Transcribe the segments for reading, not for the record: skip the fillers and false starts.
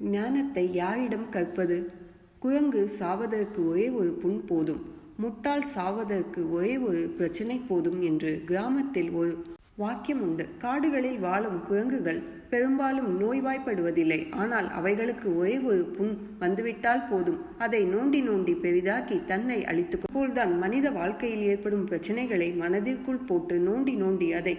ஞானத்தை யாரிடம் கற்பது? குரங்கு சாவதற்கு ஒரே ஒரு புண் போதும், முட்டாள் சாவதற்கு ஒரே ஒரு பிரச்சனை போதும் என்று கிராமத்தில் ஒரு வாக்கியம் உண்டு. காடுகளில் வாழும் குரங்குகள் பெரும்பாலும் நோய்வாய்ப்படுவதில்லை. ஆனால் அவைகளுக்கு ஒரே ஒரு புண் வந்துவிட்டால் போதும், அதை நோண்டி நோண்டி பெரிதாக்கி தன்னை அழித்துக் போல்தான் மனித வாழ்க்கையில் ஏற்படும் பிரச்சனைகளை மனதிற்குள் போட்டு நோண்டி நோண்டி அதை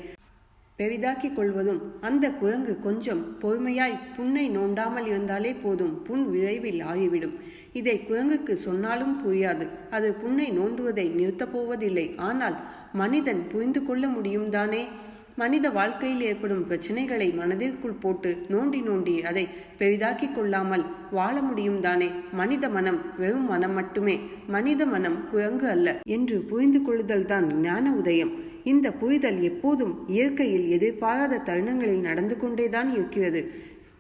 பெரிதாக்கிக் கொள்வதும். அந்த குரங்கு கொஞ்சம் பொறுமையாய் புண்ணை நோண்டாமல் இருந்தாலே போதும், புண் விரைவில் ஆகிவிடும். இதை குரங்குக்கு சொன்னாலும் புரியாது. அது புண்ணை நோண்டுவதை நிறுத்தப் போவதில்லை. ஆனால் மனிதன் புரிந்து கொள்ள முடியும் தானே? மனித வாழ்க்கையில் ஏற்படும் பிரச்சனைகளை மனதிற்குள் போட்டு நோண்டி நோண்டி அதை பெரிதாக்கிக் கொள்ளாமல் வாழ முடியும் தானே? மனித மனம் வெறும் மனம் மட்டுமே, மனித மனம் குரங்கு அல்ல என்று புரிந்து கொள்ளுதல் தான் ஞான உதயம். இந்த புரிதல் எப்போதும் இயற்கையில் எதிர்பாராத தருணங்களில் நடந்து கொண்டேதான் இருக்கிறது.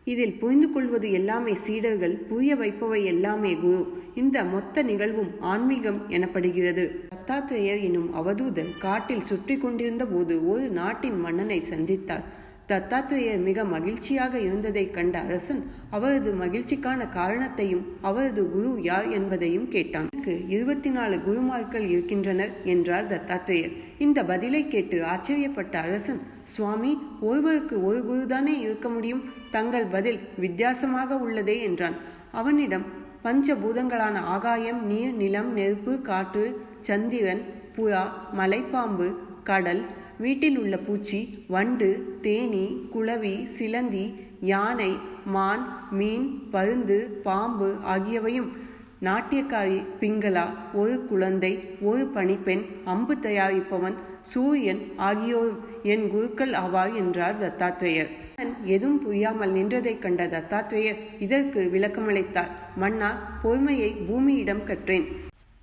இதில் புரிந்து கொள்வது எல்லாமே சீடர்கள், புரிய வைப்பவை எல்லாமே குரு. இந்த மொத்த நிகழ்வும் ஆன்மீகம் எனப்படுகிறது. தத்தாத்ரேயர் எனும் அவதூதர் காட்டில் சுற்றி கொண்டிருந்த போது ஒரு நாட்டின் மன்னனை சந்தித்தார். தத்தாத்ரேயர் மிக மகிழ்ச்சியாக இருந்ததைக் கண்ட அரசன் அவரது மகிழ்ச்சிக்கான காரணத்தையும் அவரது குரு யார் என்பதையும் கேட்டான். எனக்கு 24 குருமார்கள் இருக்கின்றனர் என்றார் தத்தாத்ரேயர். இந்த பதிலை கேட்டு ஆச்சரியப்பட்ட அரசன், சுவாமி, ஒருவருக்கு ஒரு குருதானே இருக்க முடியும்? தங்கள் பதில் வித்தியாசமாக உள்ளதே என்றான். அவனிடம் பஞ்சபூதங்களான ஆகாயம், நீர், நிலம், நெருப்பு, காற்று, சந்திரன், புறா, மலைப்பாம்பு, கடல், வீட்டில் உள்ள பூச்சி, வண்டு, தேனீ, குளவி, சிலந்தி, யானை, மான், மீன், பருந்து, பாம்பு ஆகியவையும், நாட்டியக்காரி, பிங்களா, ஒரு குழந்தை, ஒரு பணிப்பெண், அம்பு தயாரிப்பவன், சூரியன் ஆகியோரும் என் குருக்கள் ஆவார் என்றார் தத்தாத்ரேயர். எதுவும் புரியாமல் நின்றதைக் கண்ட தத்தாத்ரேயர் இதற்கு விளக்கமளித்தார். மன்னா, பொறுமையை பூமியிடம் கற்றேன்,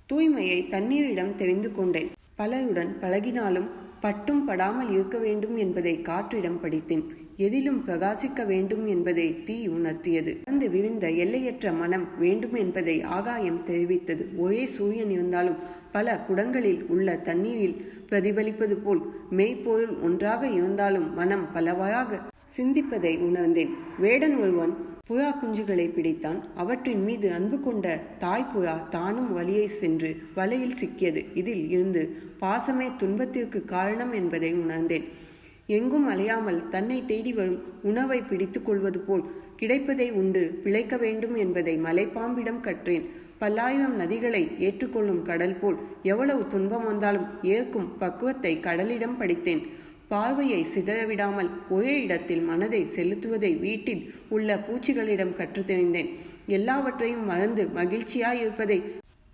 தூய்மையை தண்ணீரிடம் தெரிந்து கொண்டேன், பலருடன் பழகினாலும் பட்டும் படாமல் இருக்க வேண்டும் என்பதை காற்றிடம் படித்தேன், எதிலும் பிரகாசிக்க வேண்டும் என்பதை தீ உணர்த்தியது, வந்து விரிந்த எல்லையற்ற மனம் வேண்டும் என்பதை ஆகாயம் தெரிவித்தது. ஒரே சூரியன் இருந்தாலும் பல குடங்களில் உள்ள தண்ணீரில் பிரதிபலிப்பது போல் மெய்ப்பொருள் ஒன்றாக இருந்தாலும் மனம் பலவாறாக சிந்திப்பதை உணர்ந்தேன். வேடன் ஒருவன் புறா குஞ்சுகளை பிடித்தான். அவற்றின் மீது அன்பு கொண்ட தாய்ப்புறா தானும் வழியை சென்று வலையில் சிக்கியது. இதில் இருந்து பாசமே துன்பத்திற்கு காரணம் என்பதை உணர்ந்தேன். எங்கும் அலையாமல் தன்னை தேடி வரும் உணவை பிடித்து கொள்வது போல் கிடைப்பதை உண்டு பிழைக்க வேண்டும் என்பதை மலைப்பாம்பிடம் கற்றேன். பல்லாயிரம் நதிகளை ஏற்றுக்கொள்ளும் கடல் போல் எவ்வளவு துன்பம் வந்தாலும் ஏற்கும் பக்குவத்தை கடலிடம் படித்தேன். பார்வையை சிதறவிடாமல் ஒரே இடத்தில் மனதை செலுத்துவதை வீட்டில் உள்ள பூச்சிகளிடம் கற்றுத் தெரிந்தேன். எல்லாவற்றையும் மறந்து மகிழ்ச்சியாயிருப்பதை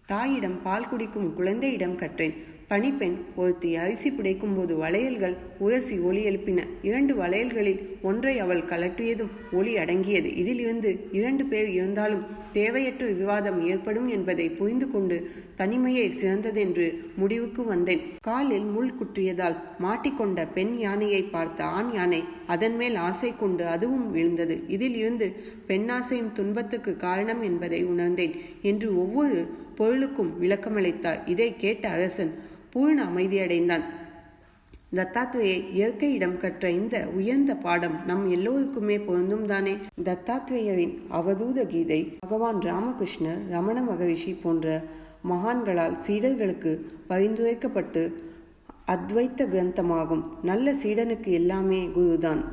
தாயிடம் பால் குடிக்கும் குழந்தையிடம் கற்றேன். பணிப்பெண் ஒருத்தி அரிசி பிடைக்கும் போது வளையல்கள் உரசி ஒலி எழுப்பின. 2 வளையல்களில் ஒன்றை அவள் கலற்றியதும் ஒலி அடங்கியது. இதில் இருந்து 2 பேர் இருந்தாலும் தேவையற்ற விவாதம் ஏற்படும் என்பதை புரிந்து கொண்டு தனிமையே சிறந்ததென்று முடிவுக்கு வந்தேன். காலில் முள் குற்றியதால் மாட்டிக்கொண்ட பெண் யானையை பார்த்த ஆண் யானை அதன் மேல் ஆசை கொண்டு அதுவும் விழுந்தது. இதில் இருந்து பெண்ணாசையின் துன்பத்துக்கு காரணம் என்பதை உணர்ந்தேன் என்று ஒவ்வொரு பொருளுக்கும் விளக்கமளித்தார். இதை கேட்ட அரசன் பூர்ண அமைதியடைந்தான். தத்தாத்ரேயர் இயற்கையிடம் கற்ற இந்த உயர்ந்த பாடம் நம் எல்லோருக்குமே பொருந்தும் தானே? தத்தாத்ரேயரின் அவதூத கீதை பகவான் ராமகிருஷ்ணர், ரமண மகரிஷி போன்ற மகான்களால் சீடர்களுக்கு பரிந்துரைக்கப்பட்டு அத்வைத்த கிரந்தமாகும். நல்ல சீடனுக்கு எல்லாமே குருதான்.